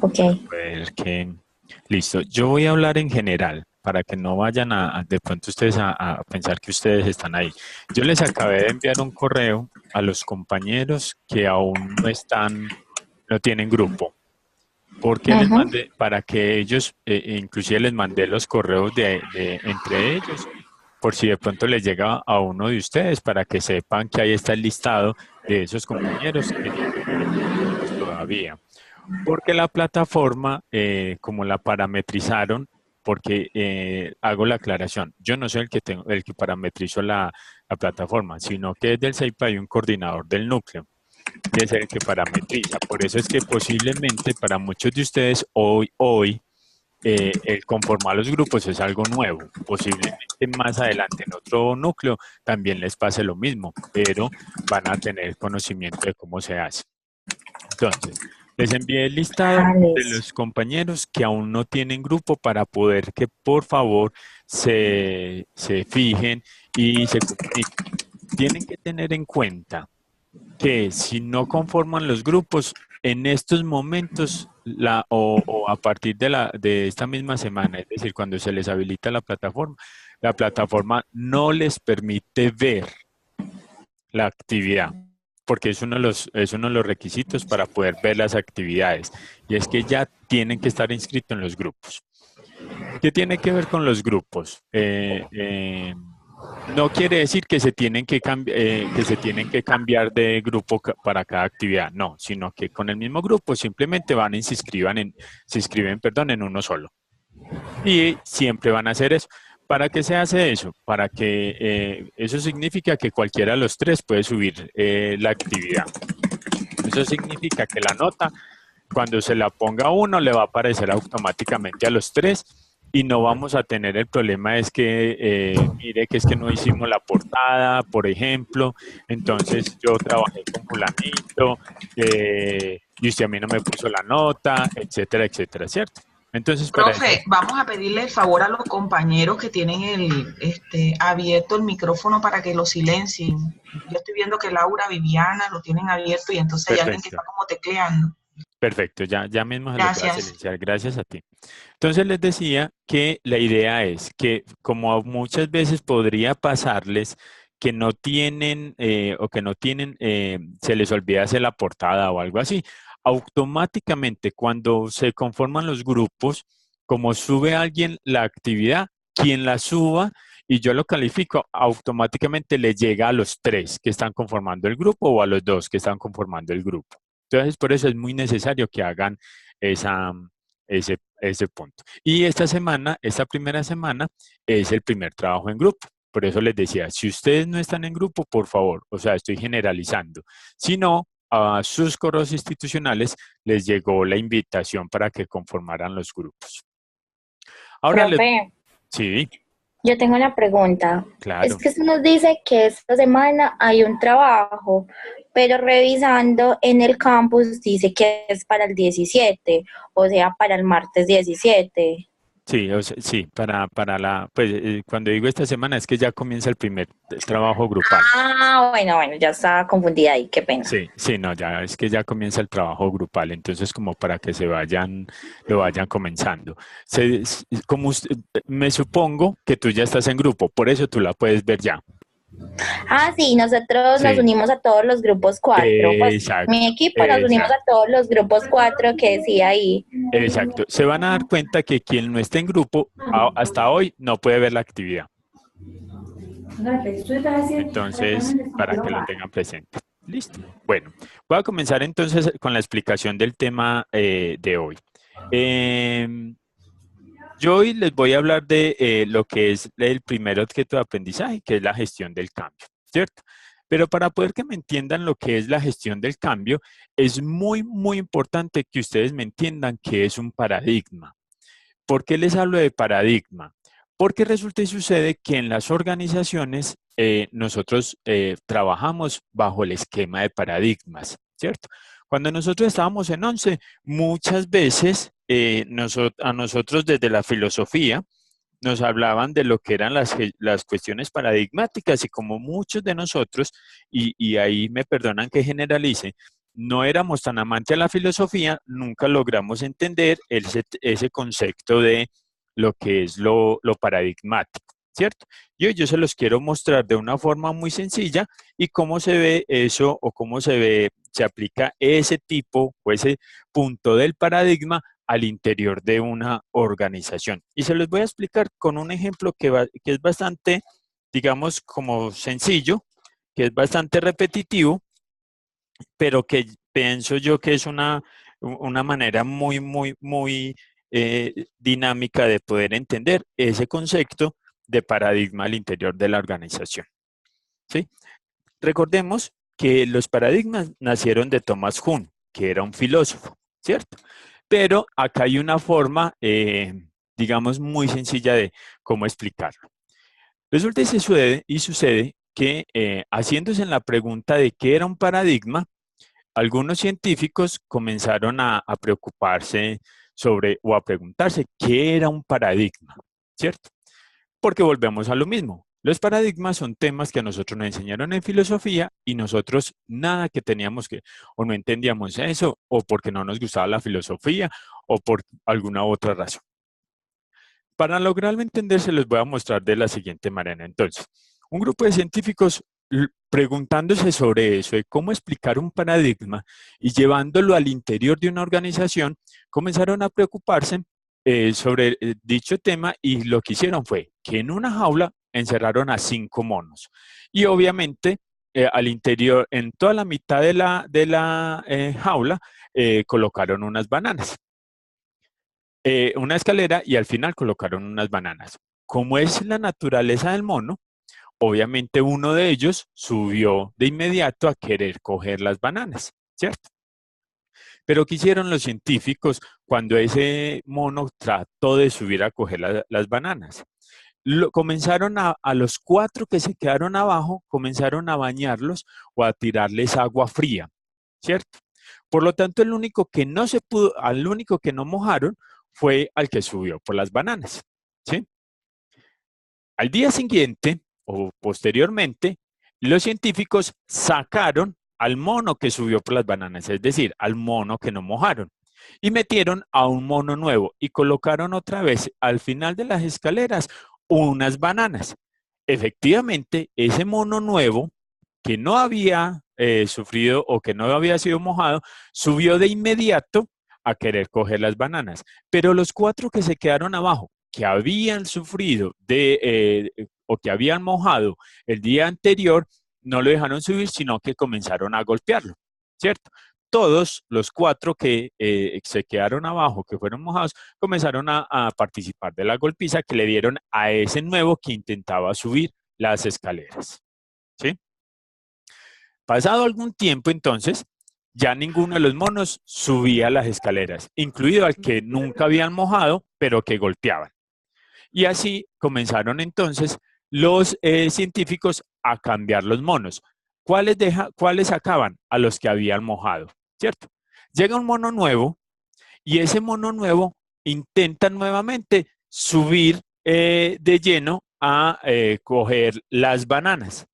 Ok. A ver que... Listo. Yo voy a hablar en general para que no vayan de pronto ustedes a pensar que ustedes están ahí. Yo les acabé de enviar un correo a los compañeros que aún no están, no tienen grupo. Porque les Ujú. mandé, para que ellos, inclusive les mandé los correos entre ellos, por si de pronto les llega a uno de ustedes, para que sepan que ahí está el listado de esos compañeros que no tienen grupos todavía. Porque la plataforma, como la parametrizaron, porque hago la aclaración, yo no soy el que parametrizo la plataforma, sino que desde el CEIPA hay un coordinador del núcleo y es el que parametriza. Por eso es que posiblemente para muchos de ustedes hoy el conformar los grupos es algo nuevo. Posiblemente más adelante en otro núcleo también les pase lo mismo, pero van a tener conocimiento de cómo se hace. Entonces, les envié el listado Ah, de listo. los compañeros que aún no tienen grupo para poder que por favor se fijen y se comuniquen. Tienen que tener en cuenta que si no conforman los grupos, en estos momentos o a partir de esta misma semana, es decir, cuando se les habilita la plataforma no les permite ver la actividad, porque es uno de los requisitos para poder ver las actividades, y es que ya tienen que estar inscritos en los grupos. ¿Qué tiene que ver con los grupos? No quiere decir que que se tienen que cambiar de grupo para cada actividad, no, sino que con el mismo grupo simplemente van y se inscriben, perdón, en uno solo. Y siempre van a hacer eso. ¿Para qué se hace eso? Para que eso significa que cualquiera de los tres puede subir la actividad. Eso significa que la nota, cuando se la ponga a uno, le va a aparecer automáticamente a los tres y no vamos a tener el problema es que, mire, que es que no hicimos la portada, por ejemplo, entonces yo trabajé con fulanito y usted a mí no me puso la nota, etcétera, etcétera, ¿cierto? Entonces, para eso Profe, vamos a pedirle el favor a los compañeros que tienen abierto el micrófono para que lo silencien. Yo estoy viendo que Laura, Viviana lo tienen abierto y entonces hay alguien que perfecto. está como tecleando. Perfecto, ya mismo se los voy a Gracias. silenciar, gracias a ti. Entonces les decía que la idea es que como muchas veces podría pasarles que no tienen o que no tienen, se les olvida hacer la portada o algo así, automáticamente cuando se conforman los grupos, como sube alguien la actividad, quien la suba y yo lo califico, automáticamente le llega a los tres que están conformando el grupo o a los dos que están conformando el grupo. Entonces, por eso es muy necesario que hagan ese punto. Y esta semana, esta primera semana, es el primer trabajo en grupo. Por eso les decía, si ustedes no están en grupo, por favor, o sea, estoy generalizando. Si no, a sus correos institucionales les llegó la invitación para que conformaran los grupos. Ahora les... Profe, Sí, yo tengo una pregunta. Es claro. que usted nos dice que esta semana hay un trabajo, pero revisando en el campus dice que es para el 17, o sea, para el martes 17. Sí, sí, pues cuando digo esta semana es que ya comienza el primer trabajo grupal. Ah, bueno, ya estaba confundida ahí, qué pena. Sí, sí, no, ya es que ya comienza el trabajo grupal, entonces como para que lo vayan comenzando. Me supongo que tú ya estás en grupo, por eso tú la puedes ver ya. Ah, sí, nosotros nos Sí, unimos a todos los grupos 4. Pues mi exacto, equipo nos unimos exacto, a todos los grupos 4 que decía ahí. exacto. Se van a dar cuenta que quien no esté en grupo hasta hoy no puede ver la actividad. Entonces, para que lo tengan presente. Listo. Bueno, voy a comenzar entonces con la explicación del tema de hoy. Em, Yo hoy les voy a hablar de lo que es el primer objeto de aprendizaje, que es la gestión del cambio, ¿cierto? Pero para poder que me entiendan lo que es la gestión del cambio, es muy importante que ustedes me entiendan qué es un paradigma. ¿Por qué les hablo de paradigma? Porque resulta y sucede que en las organizaciones nosotros trabajamos bajo el esquema de paradigmas, ¿cierto? Cuando nosotros estábamos en 11, muchas veces a nosotros desde la filosofía nos hablaban de lo que eran las cuestiones paradigmáticas y como muchos de nosotros, y ahí me perdonan que generalice, no éramos tan amantes a la filosofía, nunca logramos entender ese concepto de lo que es lo paradigmático, ¿cierto? Y hoy yo se los quiero mostrar de una forma muy sencilla y cómo se ve eso o cómo se aplica ese tipo o ese punto del paradigma al interior de una organización. Y se los voy a explicar con un ejemplo que es bastante, digamos, como sencillo, que es bastante repetitivo, pero que pienso yo que es una manera muy dinámica de poder entender ese concepto de paradigma al interior de la organización. ¿Sí? Recordemos que los paradigmas nacieron de Thomas Kuhn, que era un filósofo, ¿cierto? Pero acá hay una forma, digamos, muy sencilla de cómo explicarlo. Resulta y sucede que haciéndose en la pregunta de qué era un paradigma, algunos científicos comenzaron a preocuparse sobre o a preguntarse qué era un paradigma, ¿cierto? Porque volvemos a lo mismo. Los paradigmas son temas que a nosotros nos enseñaron en filosofía y nosotros nada que teníamos que, o no entendíamos eso, o porque no nos gustaba la filosofía, o por alguna otra razón. Para lograrlo entender, se les voy a mostrar de la siguiente manera. Entonces, un grupo de científicos preguntándose sobre eso, de cómo explicar un paradigma y llevándolo al interior de una organización, comenzaron a preocuparse sobre dicho tema y lo que hicieron fue que en una jaula encerraron a 5 monos. Y obviamente al interior, en toda la mitad de la jaula, colocaron unas bananas. Una escalera y al final colocaron unas bananas. Como es la naturaleza del mono, obviamente uno de ellos subió de inmediato a querer coger las bananas, ¿cierto? Pero ¿qué hicieron los científicos cuando ese mono trató de subir a coger las bananas? Comenzaron a los 4 que se quedaron abajo, comenzaron a bañarlos o a tirarles agua fría, ¿cierto? Por lo tanto, al único que no mojaron fue al que subió por las bananas, ¿sí? Al día siguiente, o posteriormente, los científicos sacaron al mono que subió por las bananas, es decir, al mono que no mojaron, y metieron a un mono nuevo y colocaron otra vez al final de las escaleras unas bananas. Efectivamente, ese mono nuevo que no había sufrido o que no había sido mojado, subió de inmediato a querer coger las bananas. Pero los 4 que se quedaron abajo, que habían sufrido o que habían mojado el día anterior, no lo dejaron subir, sino que comenzaron a golpearlo, ¿cierto? Todos los 4 que se quedaron abajo, que fueron mojados, comenzaron a participar de la golpiza que le dieron a ese nuevo que intentaba subir las escaleras, ¿sí? Pasado algún tiempo, entonces, ya ninguno de los monos subía las escaleras, incluido al que nunca habían mojado, pero que golpeaban. Y así comenzaron entonces los científicos a cambiar los monos. ¿Cuáles sacaban? A los que habían mojado, ¿cierto? Llega un mono nuevo y ese mono nuevo intenta nuevamente subir de lleno a coger las bananas,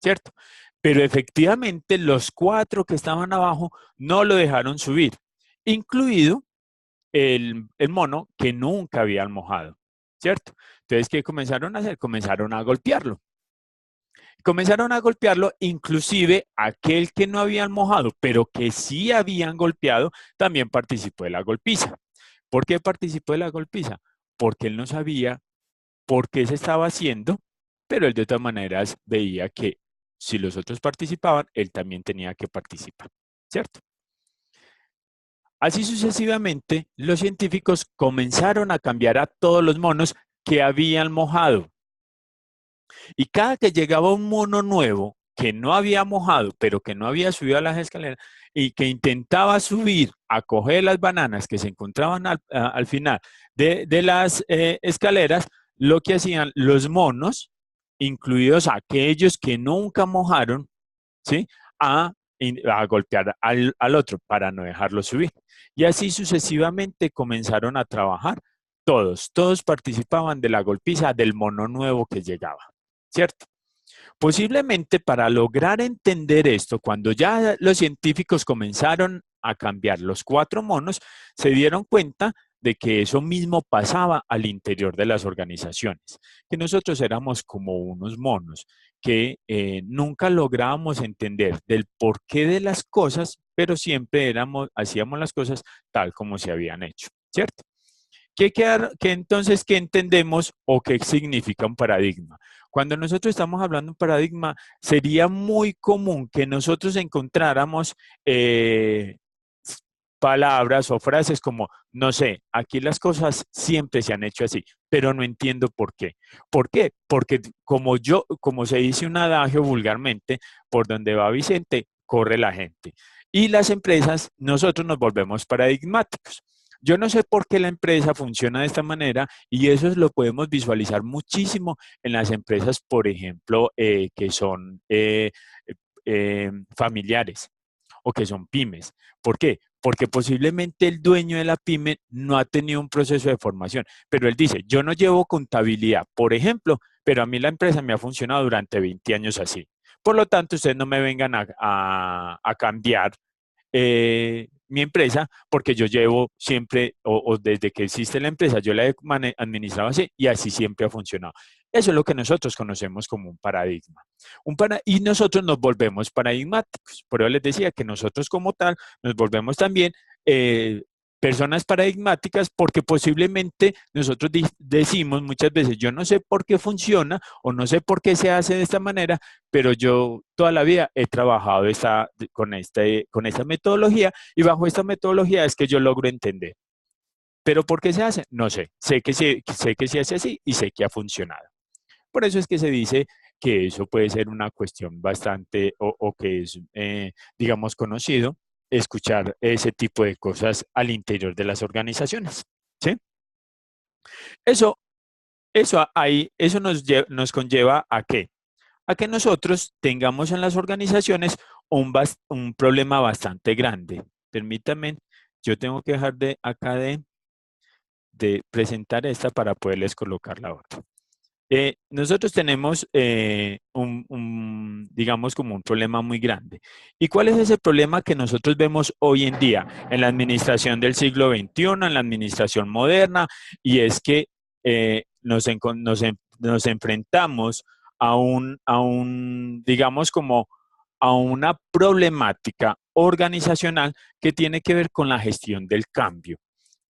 ¿cierto? Pero efectivamente los 4 que estaban abajo no lo dejaron subir, incluido el mono que nunca había mojado, ¿cierto? Entonces, ¿qué comenzaron a hacer? Comenzaron a golpearlo. Comenzaron a golpearlo, inclusive aquel que no habían mojado, pero que sí habían golpeado, también participó de la golpiza. ¿Por qué participó de la golpiza? Porque él no sabía por qué se estaba haciendo, pero él de todas maneras veía que si los otros participaban, él también tenía que participar, ¿cierto? Así sucesivamente, los científicos comenzaron a cambiar a todos los monos que habían mojado. Y cada que llegaba un mono nuevo que no había mojado, pero que no había subido a las escaleras y que intentaba subir a coger las bananas que se encontraban al final de las escaleras, lo que hacían los monos, incluidos aquellos que nunca mojaron, ¿sí? a golpear al otro para no dejarlo subir. Y así sucesivamente comenzaron a trabajar todos participaban de la golpiza del mono nuevo que llegaba, ¿cierto? Posiblemente para lograr entender esto, cuando ya los científicos comenzaron a cambiar los 4 monos, se dieron cuenta de que eso mismo pasaba al interior de las organizaciones, que nosotros éramos como unos monos, que nunca lográbamos entender del porqué de las cosas, pero siempre hacíamos las cosas tal como se habían hecho, ¿cierto? Entonces, ¿qué entendemos o qué significa un paradigma? Cuando nosotros estamos hablando de un paradigma, sería muy común que nosotros encontráramos palabras o frases como, no sé, aquí las cosas siempre se han hecho así, pero no entiendo por qué. ¿Por qué? Porque como se dice un adagio vulgarmente, por donde va Vicente, corre la gente. Y las empresas, nosotros nos volvemos paradigmáticos. Yo no sé por qué la empresa funciona de esta manera y eso lo podemos visualizar muchísimo en las empresas, por ejemplo, que son familiares o que son pymes. ¿Por qué? Porque posiblemente el dueño de la pyme no ha tenido un proceso de formación, pero él dice, yo no llevo contabilidad, por ejemplo, pero a mí la empresa me ha funcionado durante 20 años así. Por lo tanto, ustedes no me vengan a cambiar mi empresa, porque yo llevo siempre, o desde que existe la empresa, yo la he administrado así y así siempre ha funcionado. Eso es lo que nosotros conocemos como un paradigma. Y nosotros nos volvemos paradigmáticos. Por eso les decía que nosotros como tal nos volvemos también personas paradigmáticas porque posiblemente nosotros decimos muchas veces, yo no sé por qué funciona o no sé por qué se hace de esta manera, pero yo toda la vida he trabajado con esta metodología y bajo esta metodología es que yo logro entender. ¿Pero por qué se hace? No sé. Sé que se hace así y sé que ha funcionado. Por eso es que se dice que eso puede ser una cuestión bastante o que es, digamos, conocido escuchar ese tipo de cosas al interior de las organizaciones. ¿Sí? Eso, eso nos conlleva ¿a qué? A que nosotros tengamos en las organizaciones un problema bastante grande. Permítanme, yo tengo que dejar de acá de presentar esta para poderles colocar la otra. Nosotros tenemos digamos, como un problema muy grande. ¿Y cuál es ese problema que nosotros vemos hoy en día en la administración del siglo XXI, en la administración moderna? Y es que nos enfrentamos digamos, como a una problemática organizacional que tiene que ver con la gestión del cambio.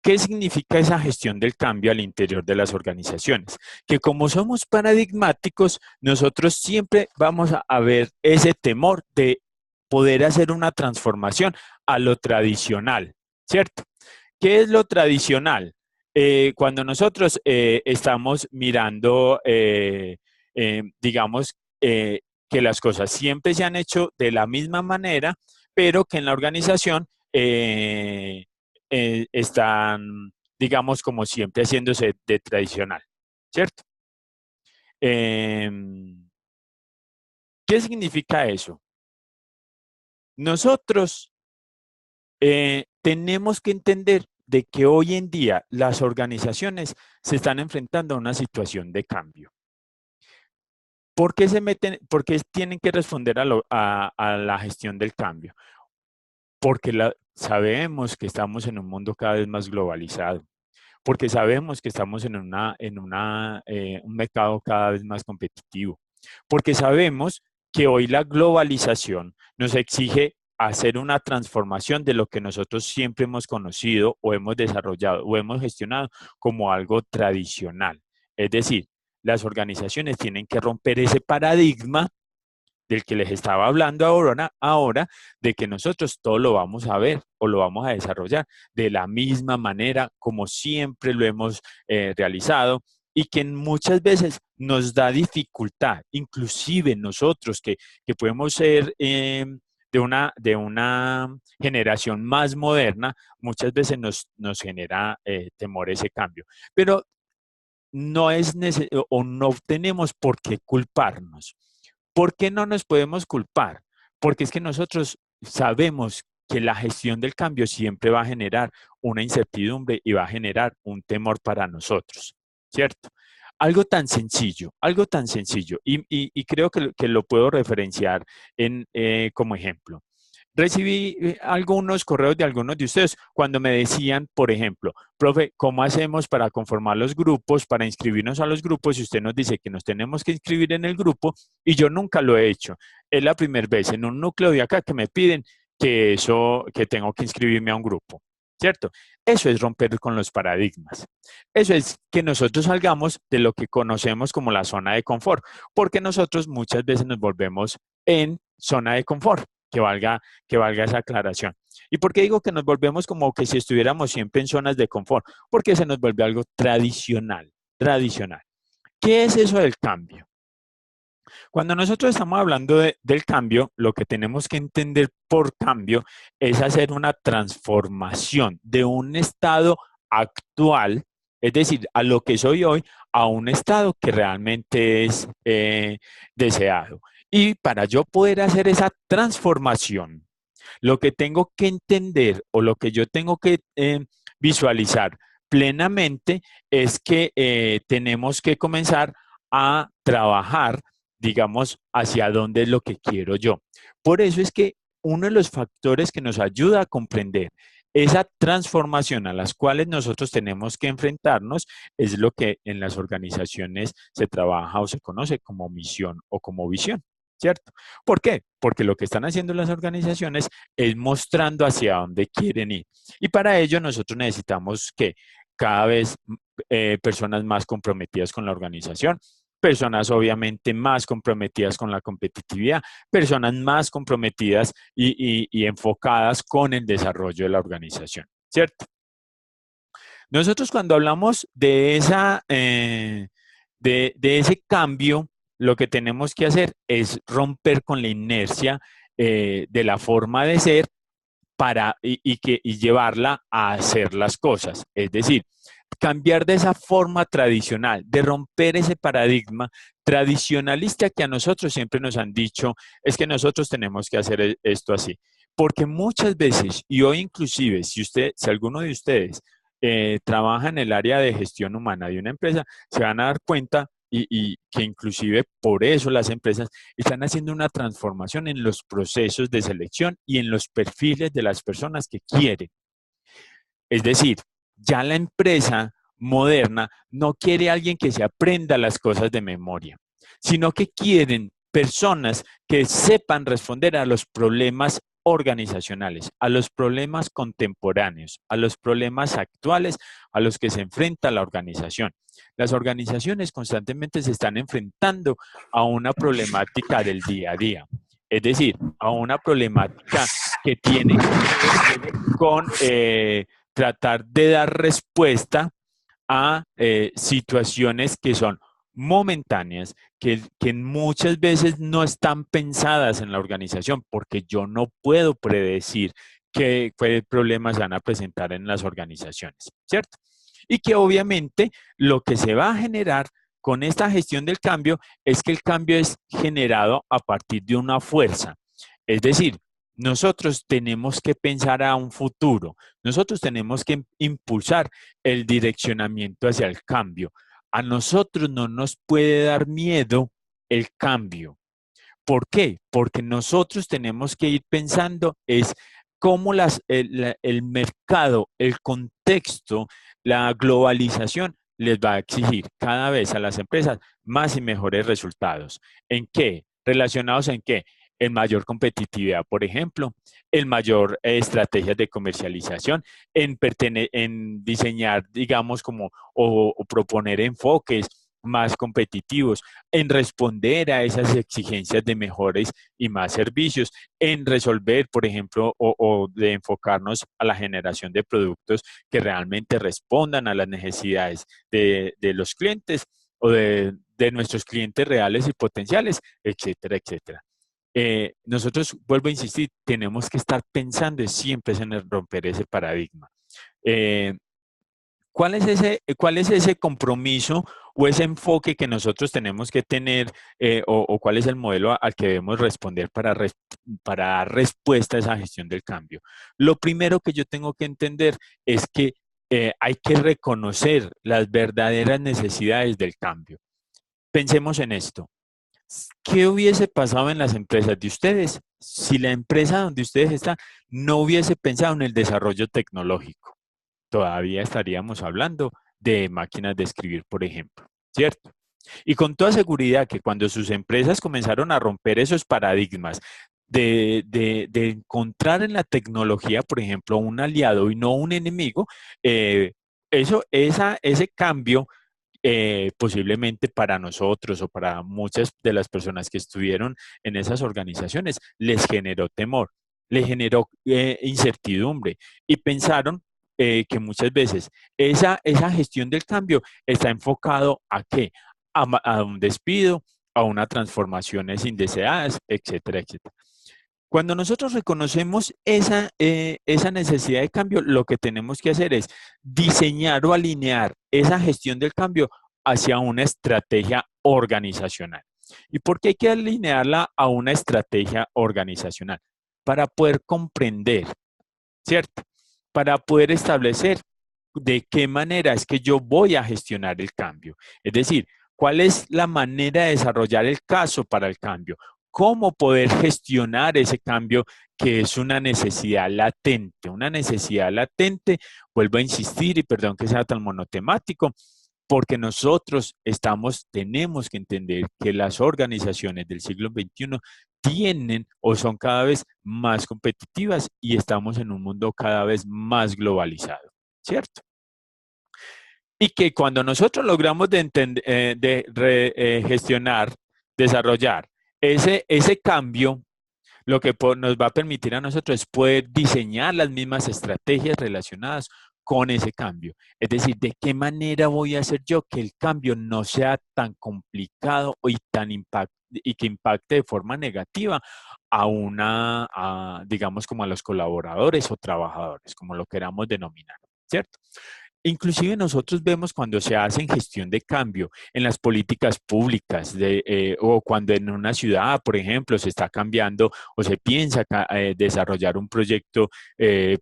¿Qué significa esa gestión del cambio al interior de las organizaciones? Que como somos paradigmáticos, nosotros siempre vamos a ver ese temor de poder hacer una transformación a lo tradicional, ¿cierto? ¿Qué es lo tradicional? Cuando nosotros estamos mirando, digamos, que las cosas siempre se han hecho de la misma manera, pero que en la organización están, digamos, como siempre haciéndose de tradicional, ¿cierto? ¿Qué significa eso? Nosotros tenemos que entender de que hoy en día las organizaciones se están enfrentando a una situación de cambio. ¿Por qué por qué tienen que responder a la gestión del cambio? Porque sabemos que estamos en un mundo cada vez más globalizado, porque sabemos que estamos en un mercado cada vez más competitivo, porque sabemos que hoy la globalización nos exige hacer una transformación de lo que nosotros siempre hemos conocido o hemos desarrollado o hemos gestionado como algo tradicional. Es decir, las organizaciones tienen que romper ese paradigma del que les estaba hablando ahora, de que nosotros todo lo vamos a ver o lo vamos a desarrollar de la misma manera como siempre lo hemos realizado y que muchas veces nos da dificultad, inclusive nosotros que podemos ser de una generación más moderna, muchas veces nos genera temor ese cambio. Pero no es necesario o no tenemos por qué culparnos. ¿Por qué no nos podemos culpar? Porque es que nosotros sabemos que la gestión del cambio siempre va a generar una incertidumbre y va a generar un temor para nosotros, ¿cierto? Algo tan sencillo, algo tan sencillo, y creo que lo puedo referenciar como ejemplo. Recibí algunos correos de algunos de ustedes cuando me decían, por ejemplo, profe, ¿cómo hacemos para conformar los grupos, para inscribirnos a los grupos? Y usted nos dice que nos tenemos que inscribir en el grupo y yo nunca lo he hecho. Es la primera vez en un núcleo de acá que me piden que tengo que inscribirme a un grupo, ¿cierto? Eso es romper con los paradigmas. Eso es que nosotros salgamos de lo que conocemos como la zona de confort, porque nosotros muchas veces nos volvemos en zona de confort. Que valga esa aclaración. ¿Y por qué digo que nos volvemos como que si estuviéramos siempre en zonas de confort? Porque se nos vuelve algo tradicional, tradicional. ¿Qué es eso del cambio? Cuando nosotros estamos hablando del cambio, lo que tenemos que entender por cambio es hacer una transformación de un estado actual, es decir, a lo que soy hoy, a un estado que realmente es deseado. Y para yo poder hacer esa transformación, lo que tengo que entender o lo que yo tengo que visualizar plenamente es que tenemos que comenzar a trabajar, digamos, hacia dónde es lo que quiero yo. Por eso es que uno de los factores que nos ayuda a comprender esa transformación a las cuales nosotros tenemos que enfrentarnos es lo que en las organizaciones se trabaja o se conoce como misión o como visión. ¿Cierto? ¿Por qué? Porque lo que están haciendo las organizaciones es mostrando hacia dónde quieren ir. Y para ello nosotros necesitamos que cada vez personas más comprometidas con la organización, personas obviamente más comprometidas con la competitividad, personas más comprometidas y enfocadas con el desarrollo de la organización, ¿cierto? Nosotros cuando hablamos de ese cambio, lo que tenemos que hacer es romper con la inercia de la forma de ser y llevarla a hacer las cosas. Es decir, cambiar de esa forma tradicional, de romper ese paradigma tradicionalista que a nosotros siempre nos han dicho, es que nosotros tenemos que hacer esto así. Porque muchas veces, y hoy inclusive, si alguno de ustedes trabaja en el área de gestión humana de una empresa, se van a dar cuenta y que inclusive por eso las empresas están haciendo una transformación en los procesos de selección y en los perfiles de las personas que quieren. Es decir, ya la empresa moderna no quiere a alguien que se aprenda las cosas de memoria, sino que quieren personas que sepan responder a los problemas organizacionales, a los problemas contemporáneos, a los problemas actuales a los que se enfrenta la organización. Las organizaciones constantemente se están enfrentando a una problemática del día a día, es decir, a una problemática que tiene que ver con tratar de dar respuesta a situaciones que son momentáneas, que muchas veces no están pensadas en la organización, porque yo no puedo predecir qué problemas van a presentar en las organizaciones, ¿cierto? Y que obviamente lo que se va a generar con esta gestión del cambio es que el cambio es generado a partir de una fuerza. Es decir, nosotros tenemos que pensar a un futuro, nosotros tenemos que impulsar el direccionamiento hacia el cambio. A nosotros no nos puede dar miedo el cambio. ¿Por qué? Porque nosotros tenemos que ir pensando es cómo el mercado, el contexto, la globalización les va a exigir cada vez a las empresas más y mejores resultados. ¿En qué? ¿Relacionados en qué? En mayor competitividad, por ejemplo, en mayor estrategias de comercialización, en diseñar, digamos, o proponer enfoques más competitivos, en responder a esas exigencias de mejores y más servicios, en resolver, por ejemplo, o de enfocarnos a la generación de productos que realmente respondan a las necesidades de los clientes o de nuestros clientes reales y potenciales, etcétera, etcétera. Nosotros, vuelvo a insistir, tenemos que estar pensando siempre en romper ese paradigma. ¿Cuál es ese compromiso o ese enfoque que nosotros tenemos que tener o cuál es el modelo al que debemos responder para dar respuesta a esa gestión del cambio? Lo primero que yo tengo que entender es que hay que reconocer las verdaderas necesidades del cambio. Pensemos en esto. ¿Qué hubiese pasado en las empresas de ustedes si la empresa donde ustedes están no hubiese pensado en el desarrollo tecnológico? Todavía estaríamos hablando de máquinas de escribir, por ejemplo, ¿cierto? Y con toda seguridad que cuando sus empresas comenzaron a romper esos paradigmas de encontrar en la tecnología, por ejemplo, un aliado y no un enemigo, ese cambio posiblemente para nosotros o para muchas de las personas que estuvieron en esas organizaciones, les generó temor, les generó incertidumbre y pensaron que muchas veces esa gestión del cambio está enfocado ¿a qué? A un despido, a unas transformaciones indeseadas, etcétera, etcétera. Cuando nosotros reconocemos esa necesidad de cambio, lo que tenemos que hacer es diseñar o alinear esa gestión del cambio hacia una estrategia organizacional. ¿Y por qué hay que alinearla a una estrategia organizacional? Para poder comprender, ¿cierto? Para poder establecer de qué manera es que yo voy a gestionar el cambio. Es decir, cuál es la manera de desarrollar el caso para el cambio, cómo poder gestionar ese cambio que es una necesidad latente. Una necesidad latente, vuelvo a insistir y perdón que sea tan monotemático, porque nosotros tenemos que entender que las organizaciones del siglo XXI tienen o son cada vez más competitivas y estamos en un mundo cada vez más globalizado, ¿cierto? Y que cuando nosotros logramos gestionar, desarrollar ese cambio, lo que nos va a permitir a nosotros es poder diseñar las mismas estrategias relacionadas con ese cambio. Es decir, ¿de qué manera voy a hacer yo que el cambio no sea tan complicado y que impacte de forma negativa digamos, como a los colaboradores o trabajadores, como lo queramos denominar, ¿cierto? Inclusive nosotros vemos cuando se hace gestión de cambio en las políticas públicas o cuando en una ciudad, por ejemplo, se está cambiando o se piensa desarrollar un proyecto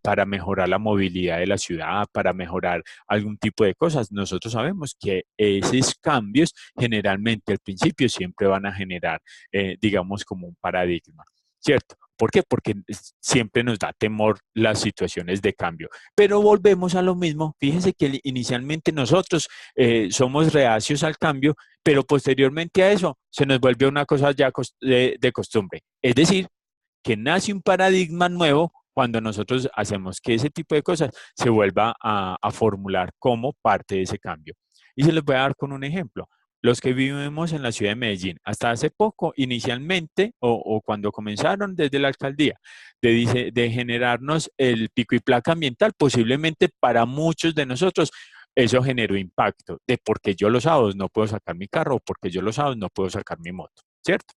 para mejorar la movilidad de la ciudad, para mejorar algún tipo de cosas. Nosotros sabemos que esos cambios generalmente al principio siempre van a generar, digamos, como un paradigma, ¿cierto? ¿Por qué? Porque siempre nos da temor las situaciones de cambio. Pero volvemos a lo mismo. Fíjense que inicialmente nosotros somos reacios al cambio, pero posteriormente a eso se nos vuelve una cosa ya de costumbre. Es decir, que nace un paradigma nuevo cuando nosotros hacemos que ese tipo de cosas se vuelva a formular como parte de ese cambio. Y se les voy a dar con un ejemplo. Los que vivimos en la ciudad de Medellín, hasta hace poco, inicialmente, o cuando comenzaron desde la alcaldía, de generarnos el pico y placa ambiental, posiblemente para muchos de nosotros, eso generó impacto de porque yo los sábados no puedo sacar mi carro o porque yo los sábados no puedo sacar mi moto, ¿cierto?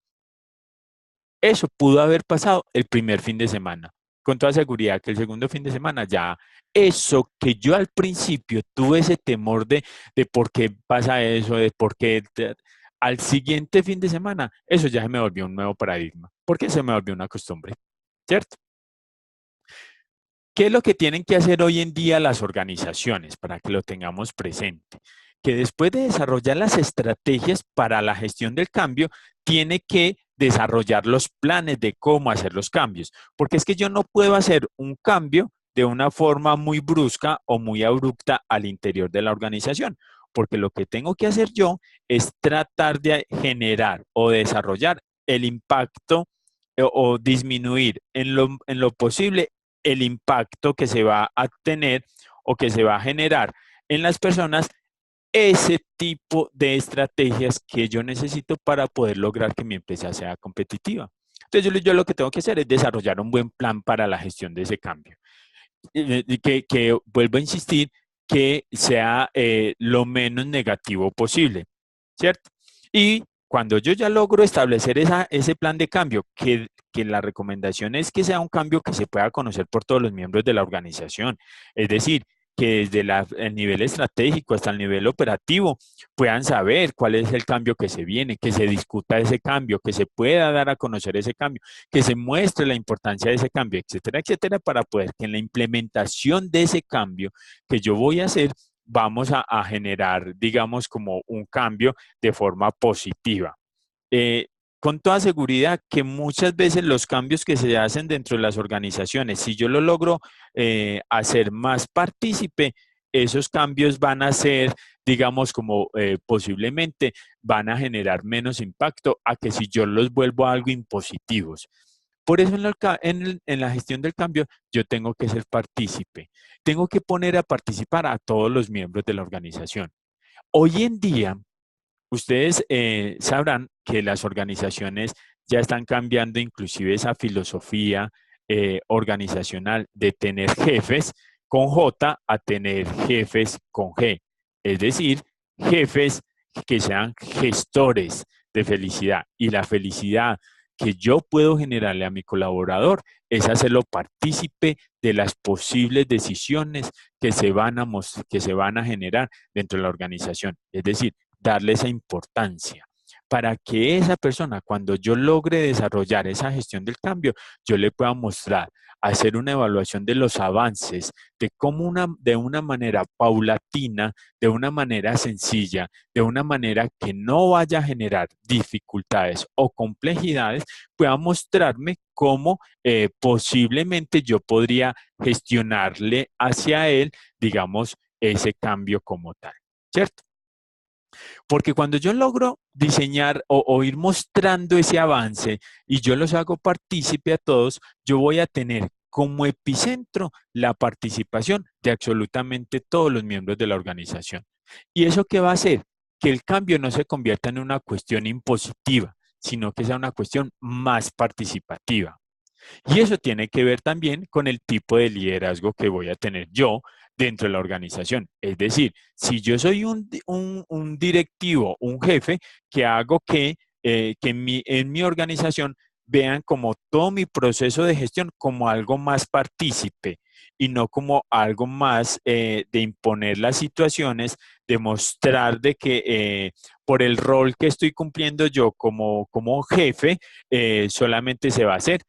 Eso pudo haber pasado el primer fin de semana. Con toda seguridad que el segundo fin de semana ya eso que yo al principio tuve ese temor de por qué pasa eso, de por qué al siguiente fin de semana, eso ya se me volvió un nuevo paradigma, porque se me volvió una costumbre, ¿cierto? ¿Qué es lo que tienen que hacer hoy en día las organizaciones para que lo tengamos presente? Que después de desarrollar las estrategias para la gestión del cambio, tiene que desarrollar los planes de cómo hacer los cambios. Porque es que yo no puedo hacer un cambio de una forma muy brusca o muy abrupta al interior de la organización. Porque lo que tengo que hacer yo es tratar de generar o desarrollar el impacto o disminuir en lo posible el impacto que se va a tener o que se va a generar en las personas, ese tipo de estrategias que yo necesito para poder lograr que mi empresa sea competitiva. Entonces yo lo que tengo que hacer es desarrollar un buen plan para la gestión de ese cambio. Que vuelvo a insistir, que sea lo menos negativo posible, ¿cierto? Y cuando yo ya logro establecer ese plan de cambio, que la recomendación es que sea un cambio que se pueda conocer por todos los miembros de la organización, es decir, que desde el nivel estratégico hasta el nivel operativo puedan saber cuál es el cambio que se viene, que se discuta ese cambio, que se pueda dar a conocer ese cambio, que se muestre la importancia de ese cambio, etcétera, etcétera, para poder que en la implementación de ese cambio que yo voy a hacer, vamos a generar, digamos, como un cambio de forma positiva. Con toda seguridad que muchas veces los cambios que se hacen dentro de las organizaciones, si yo lo logro hacer más partícipe, esos cambios van a ser, digamos, como posiblemente van a generar menos impacto a que si yo los vuelvo algo impositivos. Por eso en la gestión del cambio yo tengo que ser partícipe. Tengo que poner a participar a todos los miembros de la organización. Hoy en día, ustedes sabrán que las organizaciones ya están cambiando inclusive esa filosofía organizacional de tener jefes con J a tener jefes con G. Es decir, jefes que sean gestores de felicidad. Y la felicidad que yo puedo generarle a mi colaborador es hacerlo partícipe de las posibles decisiones que se van a generar dentro de la organización. Es decir, darle esa importancia para que esa persona, cuando yo logre desarrollar esa gestión del cambio, yo le pueda mostrar, hacer una evaluación de los avances, de cómo de una manera paulatina, de una manera sencilla, de una manera que no vaya a generar dificultades o complejidades, pueda mostrarme cómo posiblemente yo podría gestionarle hacia él, digamos, ese cambio como tal, ¿cierto? Porque cuando yo logro diseñar o ir mostrando ese avance y yo los hago partícipe a todos, yo voy a tener como epicentro la participación de absolutamente todos los miembros de la organización. ¿Y eso qué va a hacer? Que el cambio no se convierta en una cuestión impositiva, sino que sea una cuestión más participativa. Y eso tiene que ver también con el tipo de liderazgo que voy a tener yo dentro de la organización. Es decir, si yo soy un directivo, un jefe, que hago que en mi organización vean como todo mi proceso de gestión como algo más partícipe y no como algo más de imponer las situaciones, de mostrar de que por el rol que estoy cumpliendo yo como jefe, solamente se va a hacer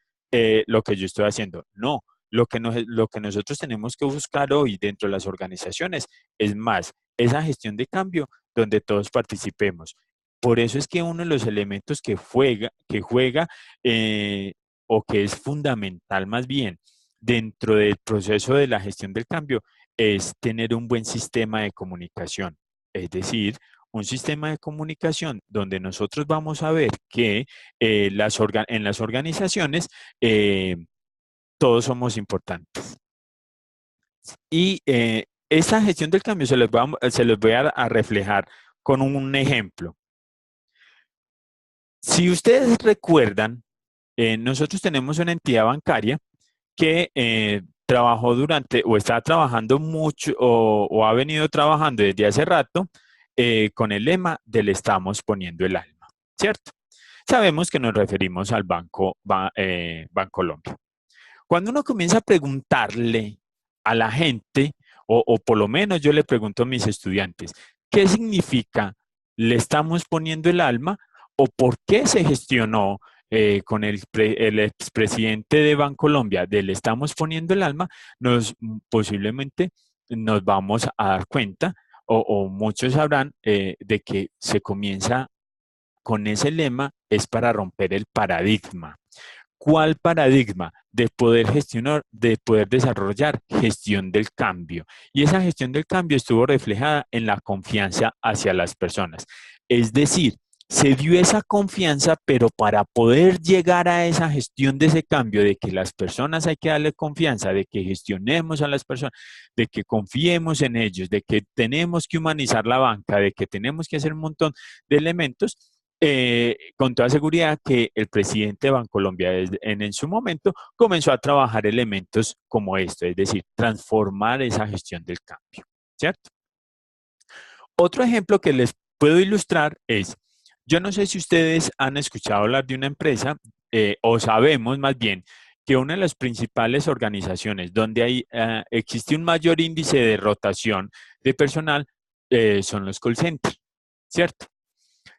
lo que yo estoy haciendo. No, lo que nosotros tenemos que buscar hoy dentro de las organizaciones es más esa gestión de cambio donde todos participemos. Por eso es que uno de los elementos que juega o que es fundamental más bien dentro del proceso de la gestión del cambio es tener un buen sistema de comunicación. Es decir, un sistema de comunicación donde nosotros vamos a ver que en las organizaciones todos somos importantes. Y esa gestión del cambio se los voy a reflejar con un ejemplo. Si ustedes recuerdan, nosotros tenemos una entidad bancaria que trabajó o está trabajando mucho o ha venido trabajando desde hace rato con el lema del estamos poniendo el alma, ¿cierto? Sabemos que nos referimos al Bancolombia. Cuando uno comienza a preguntarle a la gente, o por lo menos yo le pregunto a mis estudiantes, ¿qué significa le estamos poniendo el alma o por qué se gestionó con el expresidente de Bancolombia del estamos poniendo el alma? Posiblemente nos vamos a dar cuenta o muchos sabrán de que se comienza con ese lema es para romper el paradigma. ¿Cuál paradigma? De poder gestionar, de poder desarrollar gestión del cambio. Y esa gestión del cambio estuvo reflejada en la confianza hacia las personas. Es decir, se dio esa confianza, pero para poder llegar a esa gestión de ese cambio, de que las personas hay que darle confianza, de que gestionemos a las personas, de que confiemos en ellos, de que tenemos que humanizar la banca, de que tenemos que hacer un montón de elementos, con toda seguridad que el presidente de Bancolombia en su momento comenzó a trabajar elementos como esto, es decir, transformar esa gestión del cambio, ¿cierto? Otro ejemplo que les puedo ilustrar es, yo no sé si ustedes han escuchado hablar de una empresa o sabemos más bien que una de las principales organizaciones donde existe un mayor índice de rotación de personal son los call centers, ¿cierto?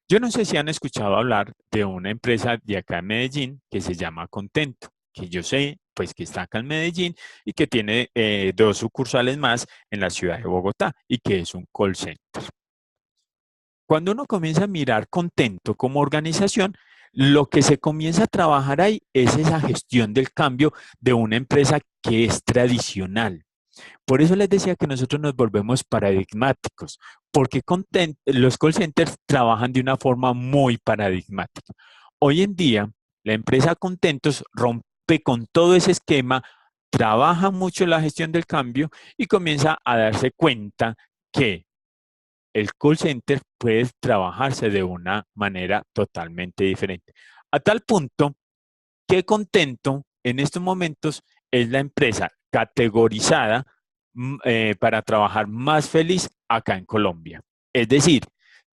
Yo no sé si han escuchado hablar de una empresa de acá en Medellín que se llama Contento, que yo sé pues que está acá en Medellín y que tiene 2 sucursales más en la ciudad de Bogotá y que es un call center. Cuando uno comienza a mirar Contento como organización, lo que se comienza a trabajar ahí es esa gestión del cambio de una empresa que es tradicional. Por eso les decía que nosotros nos volvemos paradigmáticos, porque los call centers trabajan de una forma muy paradigmática. Hoy en día, la empresa Contentos rompe con todo ese esquema, trabaja mucho la gestión del cambio y comienza a darse cuenta que el call center puede trabajarse de una manera totalmente diferente. A tal punto que Contento en estos momentos es la empresa categorizada para trabajar más feliz acá en Colombia. Es decir,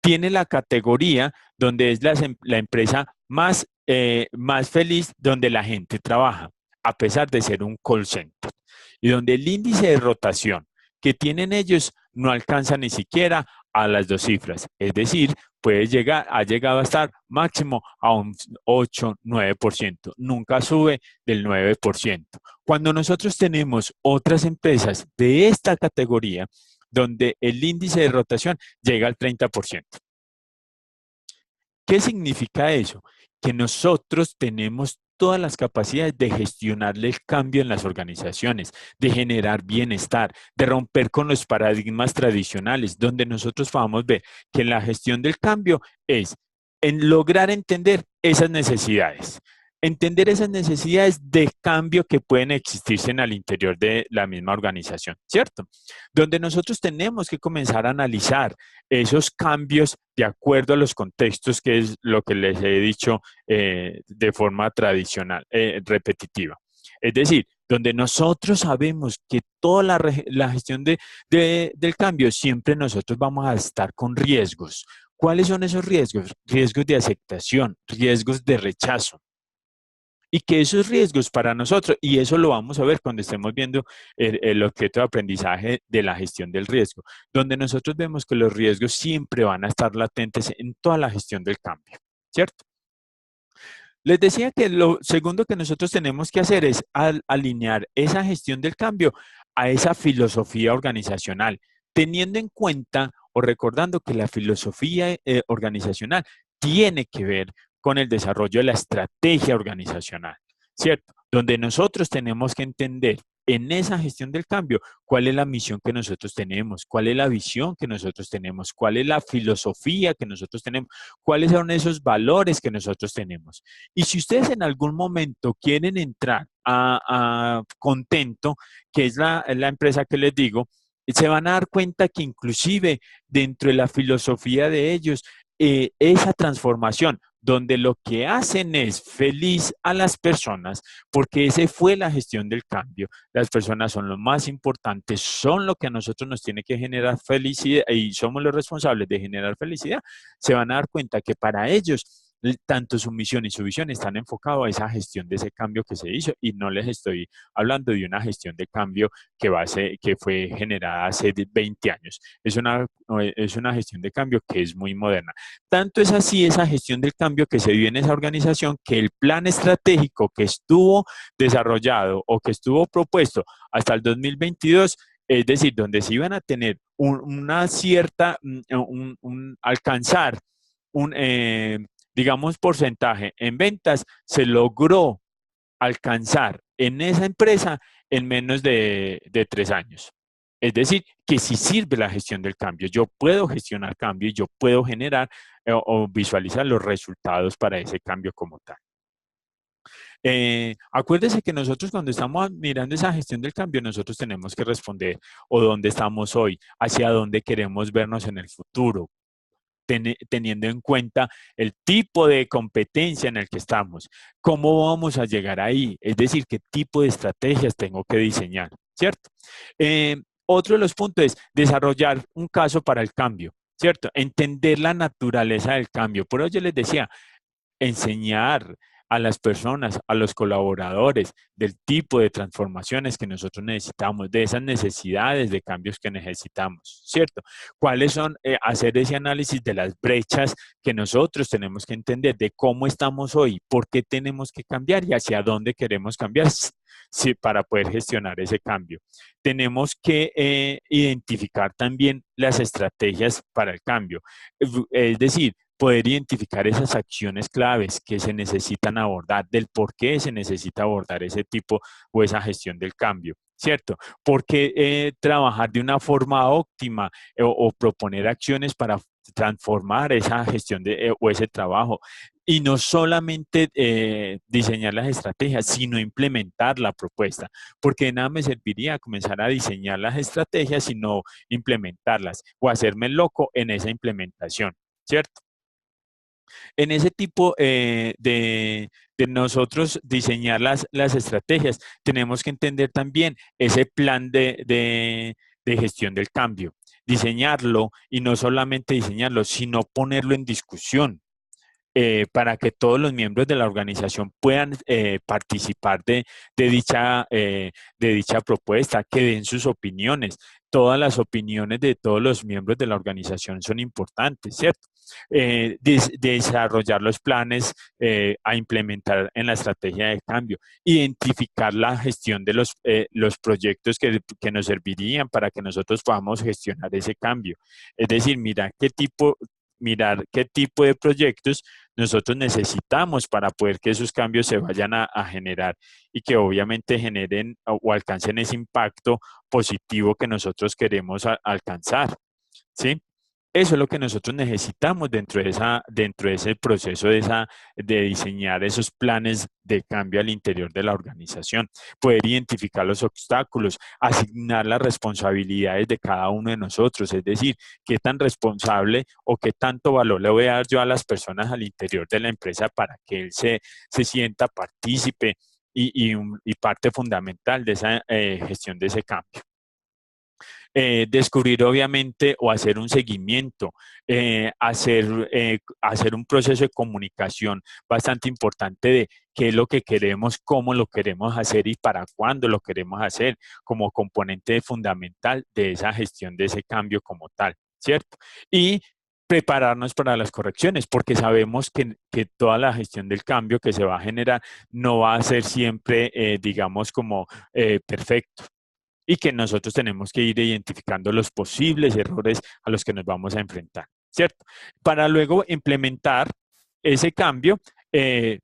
tiene la categoría donde es la empresa más feliz donde la gente trabaja, a pesar de ser un call center. Y donde el índice de rotación que tienen ellos no alcanza ni siquiera a las 2 cifras. Es decir, ha llegado a estar máximo a un 8-9%. Nunca sube del 9%. Cuando nosotros tenemos otras empresas de esta categoría, donde el índice de rotación llega al 30%. ¿Qué significa eso? Que nosotros tenemos todas las capacidades de gestionarle el cambio en las organizaciones, de generar bienestar, de romper con los paradigmas tradicionales, donde nosotros podamos ver que la gestión del cambio es en lograr entender esas necesidades. Entender esas necesidades de cambio que pueden existirse en el interior de la misma organización, ¿cierto? Donde nosotros tenemos que comenzar a analizar esos cambios de acuerdo a los contextos, que es lo que les he dicho de forma tradicional, repetitiva. Es decir, donde nosotros sabemos que toda la gestión del cambio, siempre nosotros vamos a estar con riesgos. ¿Cuáles son esos riesgos? Riesgos de aceptación, riesgos de rechazo. Y que esos riesgos para nosotros, y eso lo vamos a ver cuando estemos viendo el objeto de aprendizaje de la gestión del riesgo, donde nosotros vemos que los riesgos siempre van a estar latentes en toda la gestión del cambio, ¿cierto? Les decía que lo segundo que nosotros tenemos que hacer es alinear esa gestión del cambio a esa filosofía organizacional, teniendo en cuenta o recordando que la filosofía organizacional tiene que ver con el desarrollo de la estrategia organizacional, ¿cierto? Donde nosotros tenemos que entender en esa gestión del cambio cuál es la misión que nosotros tenemos, cuál es la visión que nosotros tenemos, cuál es la filosofía que nosotros tenemos, cuáles son esos valores que nosotros tenemos. Y si ustedes en algún momento quieren entrar a Contento, que es la empresa que les digo, se van a dar cuenta que inclusive dentro de la filosofía de ellos, esa transformación, donde lo que hacen es feliz a las personas, porque esa fue la gestión del cambio. Las personas son lo más importante, son lo que a nosotros nos tiene que generar felicidad y somos los responsables de generar felicidad. Se van a dar cuenta que para ellos tanto su misión y su visión están enfocados a esa gestión de ese cambio que se hizo, y no les estoy hablando de una gestión de cambio que fue generada hace 20 años. Es una gestión de cambio que es muy moderna. Tanto es así esa gestión del cambio que se dio en esa organización, que el plan estratégico que estuvo desarrollado o que estuvo propuesto hasta el 2022, es decir, donde se iban a tener alcanzar digamos, porcentaje en ventas, se logró alcanzar en esa empresa en menos de 3 años. Es decir, que si sirve la gestión del cambio, yo puedo gestionar cambio y yo puedo generar o visualizar los resultados para ese cambio como tal. Acuérdese que nosotros cuando estamos mirando esa gestión del cambio, nosotros tenemos que responder o dónde estamos hoy, hacia dónde queremos vernos en el futuro, teniendo en cuenta el tipo de competencia en el que estamos, cómo vamos a llegar ahí, es decir, qué tipo de estrategias tengo que diseñar, ¿cierto? Otro de los puntos es desarrollar un caso para el cambio, ¿cierto? Entender la naturaleza del cambio. Por eso yo les decía, enseñar, a las personas, a los colaboradores, del tipo de transformaciones que nosotros necesitamos, de esas necesidades de cambios que necesitamos, ¿cierto? ¿Cuáles son? Hacer ese análisis de las brechas que nosotros tenemos que entender, de cómo estamos hoy, por qué tenemos que cambiar y hacia dónde queremos cambiar, sí, para poder gestionar ese cambio. Tenemos que identificar también las estrategias para el cambio, es decir, poder identificar esas acciones claves que se necesitan abordar, del por qué se necesita abordar ese tipo o esa gestión del cambio, ¿cierto? Porque trabajar de una forma óptima o proponer acciones para transformar esa gestión o ese trabajo. Y no solamente diseñar las estrategias, sino implementar la propuesta, porque de nada me serviría comenzar a diseñar las estrategias, sino implementarlas o hacerme loco en esa implementación, ¿cierto? En ese tipo de nosotros diseñar las estrategias, tenemos que entender también ese plan de gestión del cambio, diseñarlo y no solamente diseñarlo, sino ponerlo en discusión. Para que todos los miembros de la organización puedan participar de dicha propuesta, que den sus opiniones. Todas las opiniones de todos los miembros de la organización son importantes, ¿cierto? Desarrollar los planes a implementar en la estrategia de cambio, identificar la gestión de los proyectos que nos servirían para que nosotros podamos gestionar ese cambio. Es decir, mirar qué tipo de proyectos nosotros necesitamos para poder que esos cambios se vayan a generar y que obviamente generen o alcancen ese impacto positivo que nosotros queremos alcanzar, ¿sí? Eso es lo que nosotros necesitamos dentro de ese proceso de diseñar esos planes de cambio al interior de la organización, poder identificar los obstáculos, asignar las responsabilidades de cada uno de nosotros, es decir, qué tan responsable o qué tanto valor le voy a dar yo a las personas al interior de la empresa para que él se sienta partícipe y parte fundamental de esa gestión de ese cambio. Descubrir obviamente o hacer un seguimiento, hacer un proceso de comunicación bastante importante de qué es lo que queremos, cómo lo queremos hacer y para cuándo lo queremos hacer como componente fundamental de esa gestión de ese cambio como tal, ¿cierto? Y prepararnos para las correcciones, porque sabemos que toda la gestión del cambio que se va a generar no va a ser siempre, digamos, como perfecto y que nosotros tenemos que ir identificando los posibles errores a los que nos vamos a enfrentar, ¿cierto? Para luego implementar ese cambio,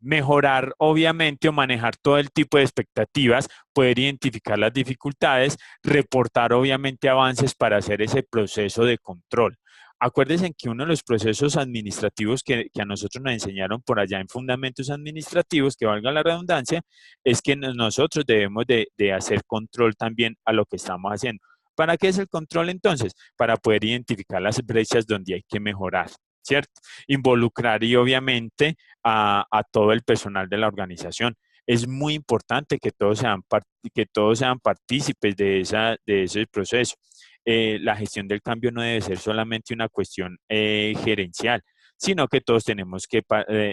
mejorar obviamente o manejar todo el tipo de expectativas, poder identificar las dificultades, reportar obviamente avances para hacer ese proceso de control. Acuérdense que uno de los procesos administrativos que a nosotros nos enseñaron por allá en fundamentos administrativos, que valga la redundancia, es que nosotros debemos de hacer control también a lo que estamos haciendo. ¿Para qué es el control entonces? Para poder identificar las brechas donde hay que mejorar, ¿cierto? Involucrar y obviamente a todo el personal de la organización. Es muy importante que todos sean partícipes de ese proceso. La gestión del cambio no debe ser solamente una cuestión gerencial, sino que todos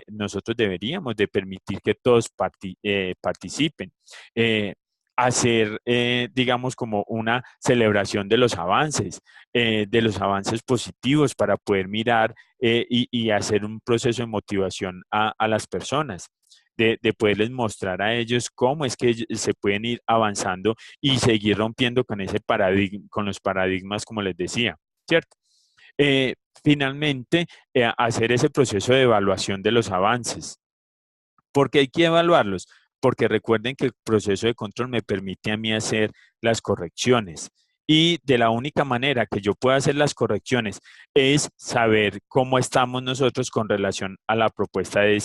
nosotros deberíamos de permitir que todos participen. Hacer, digamos, como una celebración de los avances positivos para poder mirar y hacer un proceso de motivación a las personas. De poderles mostrar a ellos cómo es que se pueden ir avanzando y seguir rompiendo con los paradigmas, como les decía, ¿cierto? Finalmente, hacer ese proceso de evaluación de los avances. ¿Por qué hay que evaluarlos? Porque recuerden que el proceso de control me permite a mí hacer las correcciones. Y de la única manera que yo pueda hacer las correcciones es saber cómo estamos nosotros con relación a la propuesta de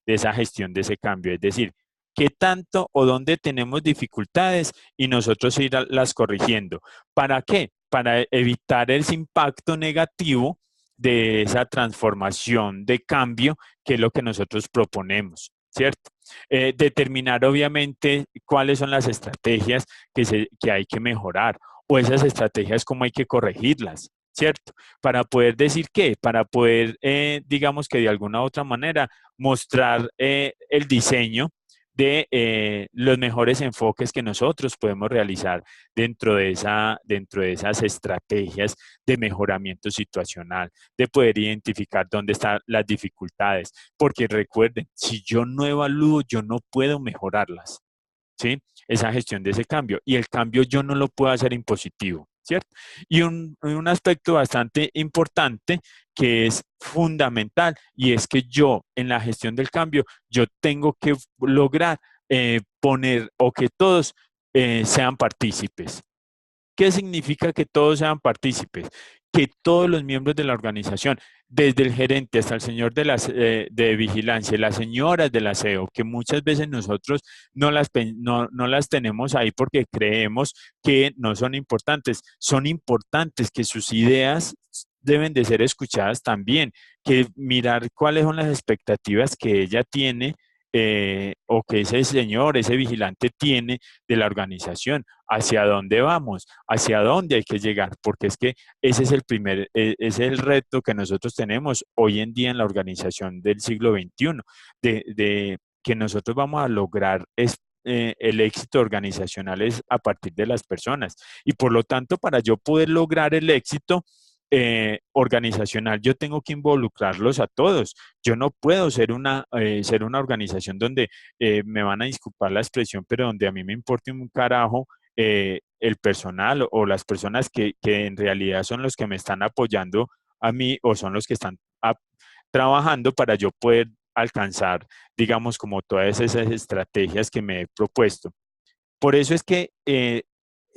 esa gestión de ese cambio. Es decir, qué tanto o dónde tenemos dificultades y nosotros las corrigiendo. ¿Para qué? Para evitar ese impacto negativo de esa transformación de cambio que es lo que nosotros proponemos, ¿cierto? Determinar obviamente cuáles son las estrategias que hay que mejorar o esas estrategias cómo hay que corregirlas, ¿cierto? Para poder decir qué, para poder, digamos que de alguna u otra manera, mostrar el diseño de los mejores enfoques que nosotros podemos realizar dentro de esas estrategias de mejoramiento situacional, de poder identificar dónde están las dificultades, porque recuerden, si yo no evalúo, yo no puedo mejorarlas, ¿sí? Esa gestión de ese cambio, y el cambio yo no lo puedo hacer impositivo, ¿cierto? Y un aspecto bastante importante que es fundamental, y es que yo en la gestión del cambio, yo tengo que lograr poner o que todos sean partícipes. ¿Qué significa que todos sean partícipes? Que todos los miembros de la organización, desde el gerente hasta el señor de vigilancia, las señoras del aseo, que muchas veces nosotros no las tenemos ahí porque creemos que no son importantes, que sus ideas deben de ser escuchadas también, que mirar cuáles son las expectativas que ella tiene o que ese señor, ese vigilante tiene de la organización, hacia dónde vamos, hacia dónde hay que llegar, porque es que ese es ese es el reto que nosotros tenemos hoy en día en la organización del siglo XXI, de que nosotros vamos a lograr el éxito organizacional es a partir de las personas. Y por lo tanto, para yo poder lograr el éxito organizacional, yo tengo que involucrarlos a todos. Yo no puedo ser una organización donde me van a disculpar la expresión, pero donde a mí me importe un carajo el personal o las personas que en realidad son los que me están apoyando a mí o son los que están trabajando para yo poder alcanzar, digamos, como todas esas estrategias que me he propuesto. Por eso es que,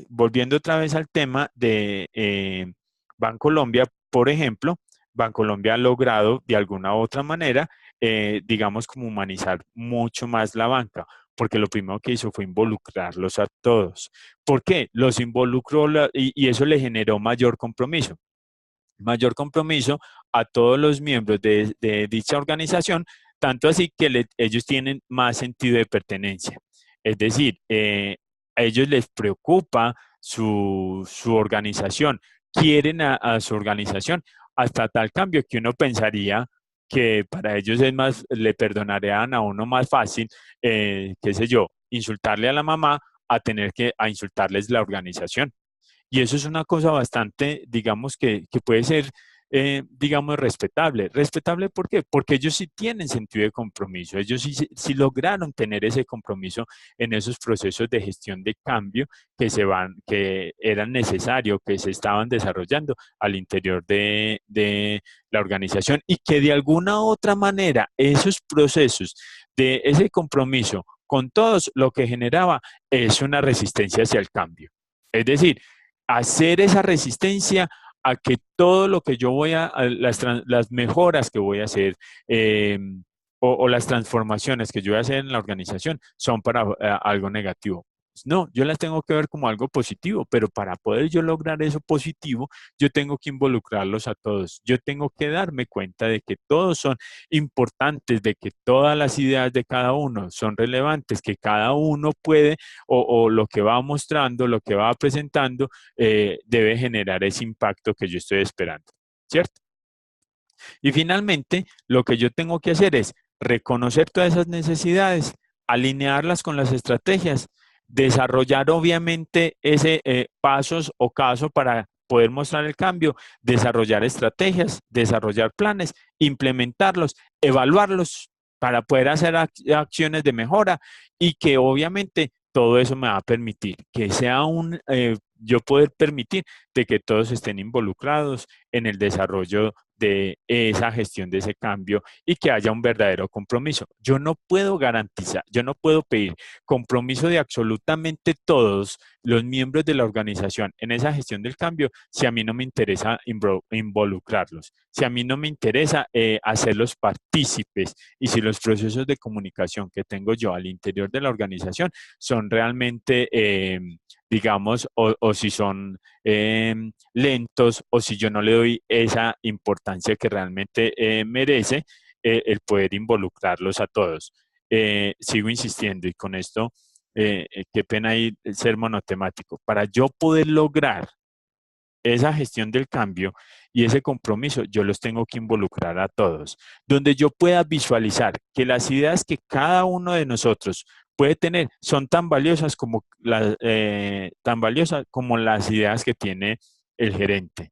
volviendo otra vez al tema de Bancolombia, por ejemplo, Bancolombia ha logrado de alguna u otra manera, digamos, como humanizar mucho más la banca, porque lo primero que hizo fue involucrarlos a todos. ¿Por qué? Los involucró y eso le generó mayor compromiso a todos los miembros de dicha organización, tanto así que ellos tienen más sentido de pertenencia. Es decir, a ellos les preocupa su organización, quieren a su organización, hasta tal cambio que uno pensaría que para ellos es más, le perdonarían a uno más fácil, qué sé yo, insultarle a la mamá a tener a insultarles la organización. Y eso es una cosa bastante, digamos, que puede ser, digamos, respetable. ¿Respetable por qué? Porque ellos sí tienen sentido de compromiso. Ellos sí lograron tener ese compromiso en esos procesos de gestión de cambio que eran necesarios, que se estaban desarrollando al interior de la organización y que de alguna u otra manera esos procesos de ese compromiso con todos lo que generaba es una resistencia hacia el cambio. Es decir, hacer esa resistencia a que todo lo que yo las mejoras que voy a hacer o las transformaciones que yo voy a hacer en la organización son para algo negativo. No, yo las tengo que ver como algo positivo, pero para poder yo lograr eso positivo, yo tengo que involucrarlos a todos. Yo tengo que darme cuenta de que todos son importantes, de que todas las ideas de cada uno son relevantes, que cada uno puede o lo que va mostrando, lo que va presentando, debe generar ese impacto que yo estoy esperando, ¿cierto? Y finalmente, lo que yo tengo que hacer es reconocer todas esas necesidades, alinearlas con las estrategias, desarrollar obviamente ese pasos o caso para poder mostrar el cambio, desarrollar estrategias, desarrollar planes, implementarlos, evaluarlos para poder hacer acciones de mejora y que obviamente todo eso me va a permitir que sea yo poder permitir de que todos estén involucrados en el desarrollo de esa gestión de ese cambio y que haya un verdadero compromiso. Yo no puedo garantizar, yo no puedo pedir compromiso de absolutamente todos los miembros de la organización en esa gestión del cambio si a mí no me interesa involucrarlos, si a mí no me interesa hacerlos partícipes y si los procesos de comunicación que tengo yo al interior de la organización son realmente digamos, o si son lentos o si yo no le doy esa importancia que realmente merece el poder involucrarlos a todos. Sigo insistiendo y con esto, qué pena ahí ser monotemático. Para yo poder lograr esa gestión del cambio y ese compromiso, yo los tengo que involucrar a todos, donde yo pueda visualizar que las ideas que cada uno de nosotros puede tener son tan valiosas como las ideas que tiene el gerente.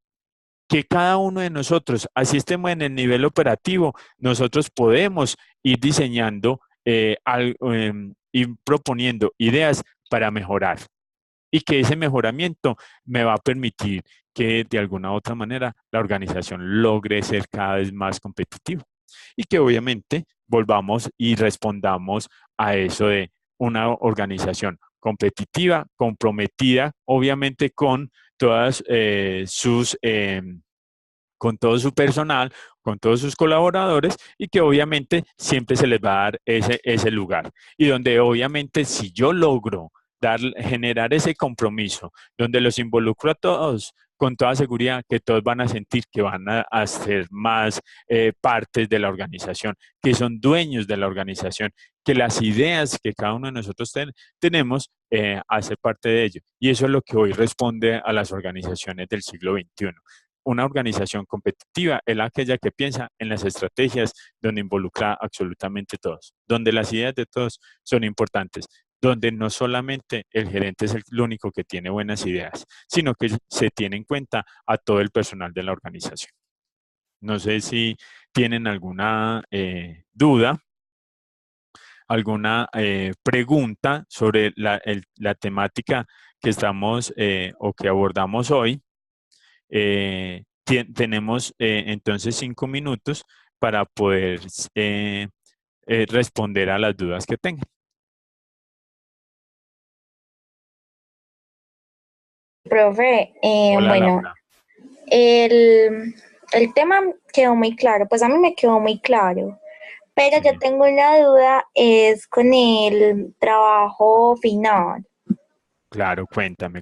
Que cada uno de nosotros, así estemos en el nivel operativo, nosotros podemos ir diseñando ir proponiendo ideas para mejorar y que ese mejoramiento me va a permitir que de alguna u otra manera la organización logre ser cada vez más competitiva y que obviamente volvamos y respondamos a eso de una organización competitiva, comprometida, obviamente con todas con todo su personal, con todos sus colaboradores y que obviamente siempre se les va a dar ese lugar. Y donde obviamente si yo logro generar ese compromiso, donde los involucro a todos, con toda seguridad que todos van a sentir que van a ser más partes de la organización, que son dueños de la organización, que las ideas que cada uno de nosotros tenemos hace parte de ello. Y eso es lo que hoy responde a las organizaciones del siglo XXI. Una organización competitiva es aquella que piensa en las estrategias donde involucra absolutamente todos, donde las ideas de todos son importantes, donde no solamente el gerente es el único que tiene buenas ideas, sino que se tiene en cuenta a todo el personal de la organización. No sé si tienen alguna duda, alguna pregunta sobre la temática que estamos o que abordamos hoy. Tenemos entonces 5 minutos para poder responder a las dudas que tengan. Profe, Hola, bueno, Laura. el tema quedó muy claro, pues a mí me quedó muy claro, pero yo Sí. tengo una duda, es con el trabajo final. Claro, cuéntame.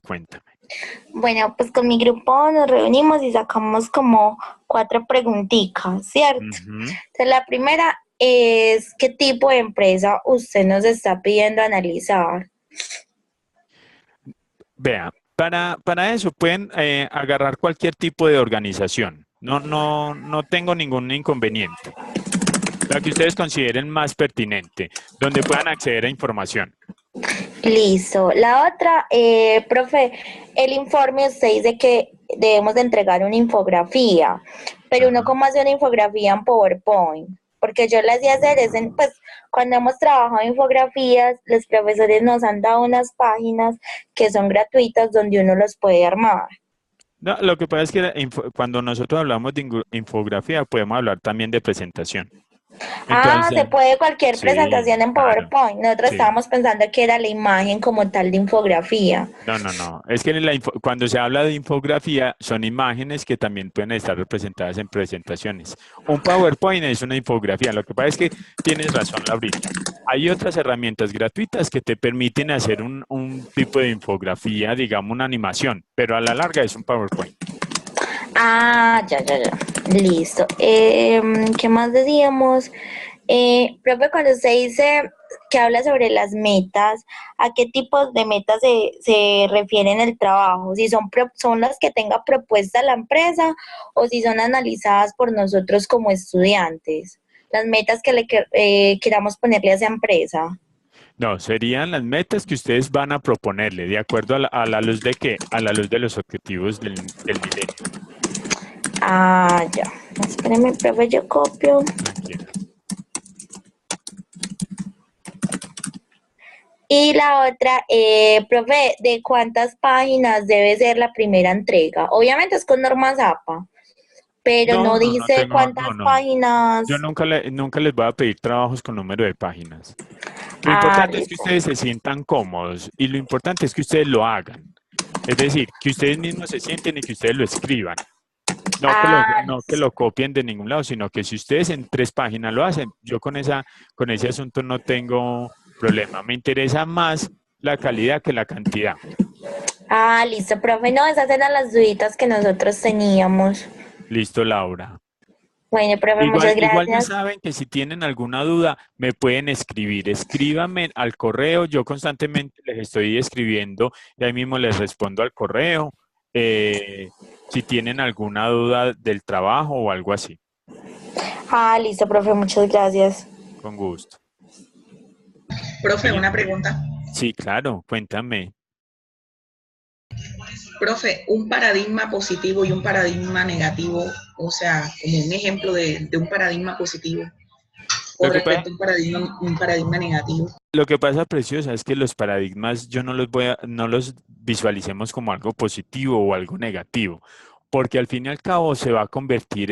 Bueno, pues con mi grupo nos reunimos y sacamos como 4 preguntitas, ¿cierto? Ujú. Entonces, la primera es, ¿qué tipo de empresa usted nos está pidiendo analizar? Vea, para eso pueden agarrar cualquier tipo de organización. No tengo ningún inconveniente. La que ustedes consideren más pertinente, donde puedan acceder a información. Listo. La otra, profe, el informe usted dice que debemos de entregar una infografía, pero uno Ajá. cómo hace una infografía en PowerPoint, porque yo la hacía hacer es pues cuando hemos trabajado infografías, los profesores nos han dado unas páginas que son gratuitas donde uno los puede armar. No, lo que pasa es que cuando nosotros hablamos de infografía, podemos hablar también de presentación. Ah, Entonces, se puede cualquier sí, presentación en claro, PowerPoint. Nosotros sí. estábamos pensando que era la imagen como tal de infografía. No. Es que cuando se habla de infografía, son imágenes que también pueden estar representadas en presentaciones. Un PowerPoint es una infografía. Lo que pasa es que tienes razón, Laurita. Hay otras herramientas gratuitas que te permiten hacer un tipo de infografía, digamos una animación, pero a la larga es un PowerPoint. Ah, ya. Listo. ¿Qué más decíamos? Profe, cuando usted dice que habla sobre las metas, ¿a qué tipos de metas se refiere en el trabajo? Si son las que tenga propuesta la empresa o si son analizadas por nosotros como estudiantes. Las metas que queramos ponerle a esa empresa. No, serían las metas que ustedes van a proponerle, de acuerdo a la luz de qué, a la luz de los objetivos del milenio. Ah, ya. Espéreme, profe, yo copio. Tranquila. Y la otra, profe, ¿de cuántas páginas debe ser la primera entrega? Obviamente es con normas APA, pero no No dice tengo, cuántas páginas. Yo nunca les voy a pedir trabajos con número de páginas. Lo Ah, importante es que listo. ustedes se sientan cómodos y lo importante es que ustedes lo hagan. Es decir, que ustedes mismos se sienten y que ustedes lo escriban. Ah, No que lo copien de ningún lado, sino que si ustedes en 3 páginas lo hacen, yo con ese asunto no tengo problema. Me interesa más la calidad que la cantidad. listo, profe. No, esas eran las duditas que nosotros teníamos. Listo, Laura. Bueno, profe, muchas Igual ya gracias. saben que si tienen alguna duda, me pueden escribir. Escríbanme al correo. Yo constantemente les estoy escribiendo y ahí mismo les respondo al correo. si tienen alguna duda del trabajo o algo así. Ah, listo, profe, muchas gracias. Con gusto. Profe, Bueno, una pregunta. sí, claro, cuéntame. Profe, un paradigma positivo y un paradigma negativo, o sea, como un ejemplo de un paradigma positivo Lo con que pasa, respecto a un paradigma negativo. lo que pasa, Preciosa, es que los paradigmas yo no los visualicemos como algo positivo o algo negativo, porque al fin y al cabo se va a convertir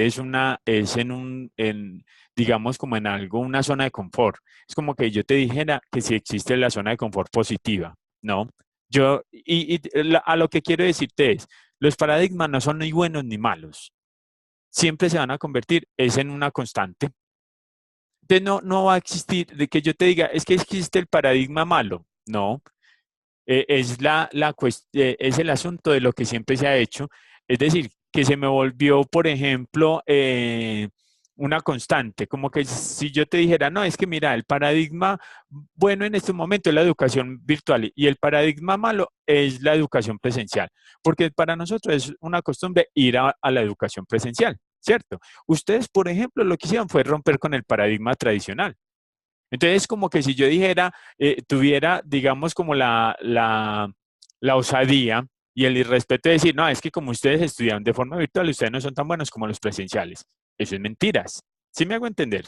digamos, como en algo, una zona de confort. Es como que yo te dijera que si existe la zona de confort positiva, ¿no? A lo que quiero decirte es, los paradigmas no son ni buenos ni malos. Siempre se van a convertir, es en una constante. Entonces no va a existir de que yo te diga, es que existe el paradigma malo. No, es el asunto de lo que siempre se ha hecho. Es decir, que se me volvió, por ejemplo, una constante, como que si yo te dijera, no, es que mira, el paradigma bueno en este momento es la educación virtual y el paradigma malo es la educación presencial, porque para nosotros es una costumbre ir a la educación presencial, ¿cierto? Ustedes, por ejemplo, lo que hicieron fue romper con el paradigma tradicional. Entonces, como que si yo dijera, tuviera, digamos, como la osadía y el irrespeto de decir, no, es que como ustedes estudian de forma virtual, ustedes no son tan buenos como los presenciales. Eso es mentiras. ¿Sí me hago entender?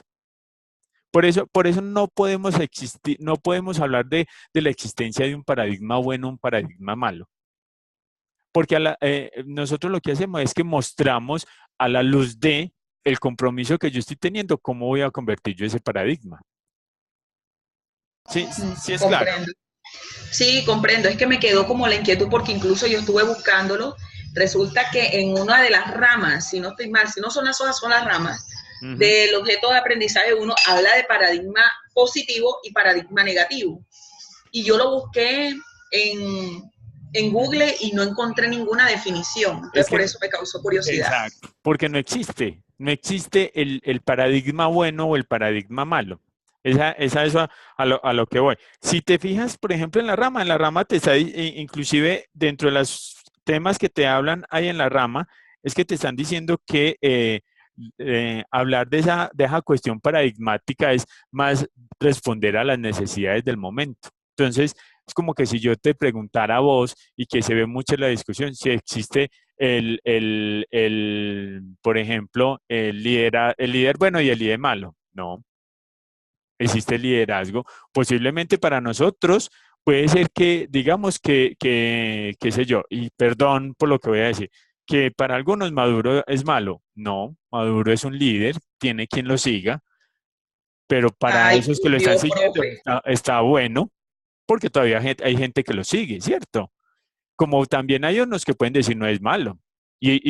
Por eso no podemos existir, no podemos hablar de la existencia de un paradigma bueno o un paradigma malo. Porque nosotros lo que hacemos es que mostramos a la luz de el compromiso que yo estoy teniendo, cómo voy a convertir yo ese paradigma. Sí, sí es claro. Comprendo. Sí, comprendo. Es que me quedó como la inquietud porque incluso yo estuve buscándolo. Resulta que en una de las ramas, si no estoy mal, si no son las hojas, son las ramas, del objeto de aprendizaje uno habla de paradigma positivo y paradigma negativo. Y yo lo busqué en Google y no encontré ninguna definición. Entonces, por eso me causó curiosidad. Exacto, porque no existe el paradigma bueno o el paradigma malo. Eso a lo que voy. Si te fijas, por ejemplo, en la rama te está, inclusive dentro de los temas que te hablan ahí en la rama, es que te están diciendo que hablar de esa cuestión paradigmática es más responder a las necesidades del momento. Entonces, es como que si yo te preguntara a vos, y que se ve mucho en la discusión, si existe por ejemplo, el líder bueno y el líder malo. No, existe el liderazgo. Posiblemente para nosotros puede ser que, digamos qué sé yo, y perdón por lo que voy a decir, que para algunos Maduro es malo. No, Maduro es un líder, tiene quien lo siga, pero para esos que lo están siguiendo está bueno, porque todavía hay gente que lo sigue, ¿cierto? Como también hay unos que pueden decir no es malo. Y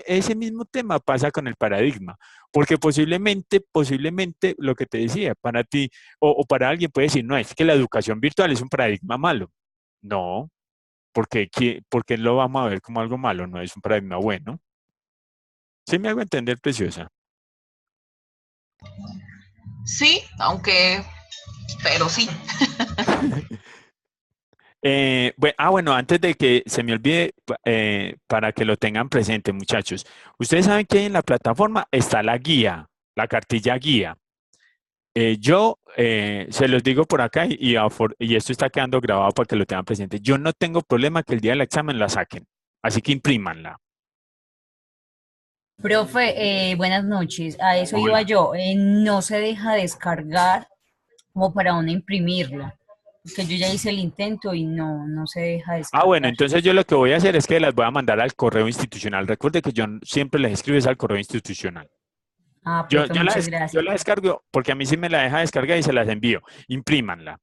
ese mismo tema pasa con el paradigma, porque posiblemente lo que te decía, para ti o para alguien puede decir, no, es que la educación virtual es un paradigma malo. No, porque lo vamos a ver como algo malo, no es un paradigma bueno. ¿Sí me hago entender, Preciosa? Sí, pero sí. Bueno, antes de que se me olvide, para que lo tengan presente, muchachos, ustedes saben que en la plataforma está la guía, la cartilla guía. Se los digo por acá y esto está quedando grabado para que lo tengan presente. Yo no tengo problema que el día del examen la saquen, así que imprímanla. Profe, buenas noches. A eso iba Hola. yo. No se deja descargar como para uno imprimirla. Porque yo ya hice el intento y no se deja Bueno, descargar. entonces yo lo que voy a hacer es que las voy a mandar al correo institucional. Recuerde que yo siempre les escribo es al correo institucional. Ah, profe, muchas Yo gracias. la descargo porque a mí sí me la deja descargar y se las envío. Imprímanla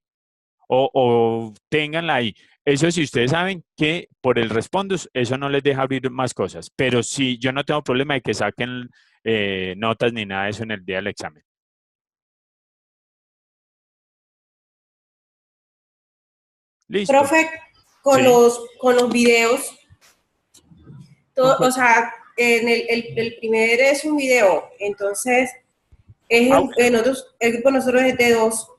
o ténganla ahí. Eso sí, ustedes saben que por el Respondus eso no les deja abrir más cosas, pero sí, yo no tengo problema de que saquen notas ni nada de eso en el día del examen. Listo. Profe, con Sí. los videos, o sea, el primer es un video, entonces el grupo de nosotros es de dos.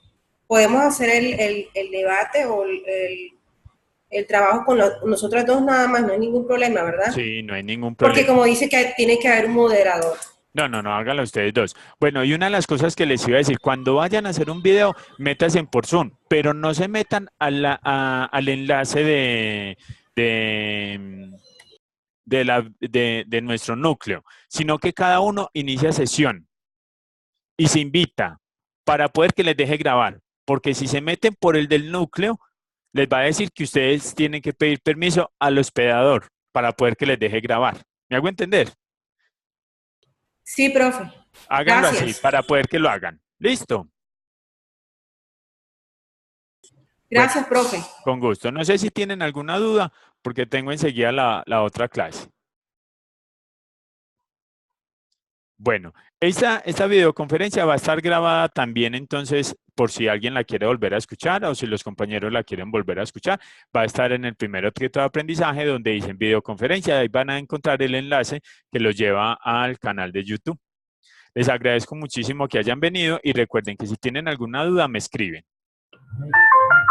Podemos hacer el debate o el trabajo con nosotras dos nada más, no hay ningún problema, ¿verdad? Sí, no hay ningún Porque problema. como dice que tiene que haber un moderador. No, no, no, háganlo ustedes dos. Bueno, y una de las cosas que les iba a decir, cuando vayan a hacer un video, métanse por Zoom, pero no se metan al enlace de, de nuestro núcleo, sino que cada uno inicia sesión y se invita para poder que les deje grabar, porque si se meten por el del núcleo, les va a decir que ustedes tienen que pedir permiso al hospedador para poder que les deje grabar. ¿Me hago entender? Sí, profe. Háganlo así Gracias. para poder que lo hagan. ¿Listo? Gracias, Bueno, profe. con gusto. No sé si tienen alguna duda, porque tengo enseguida la otra clase. Bueno, esta videoconferencia va a estar grabada también, entonces, por si alguien la quiere volver a escuchar o si los compañeros la quieren volver a escuchar, va a estar en el primer objeto de aprendizaje donde dicen videoconferencia. Ahí van a encontrar el enlace que los lleva al canal de YouTube. Les agradezco muchísimo que hayan venido y recuerden que si tienen alguna duda me escriben.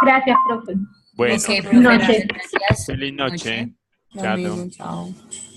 Gracias, profe. Bueno, Ok, profe, Noche. gracias. feliz noche. Noche. Chao. Chao.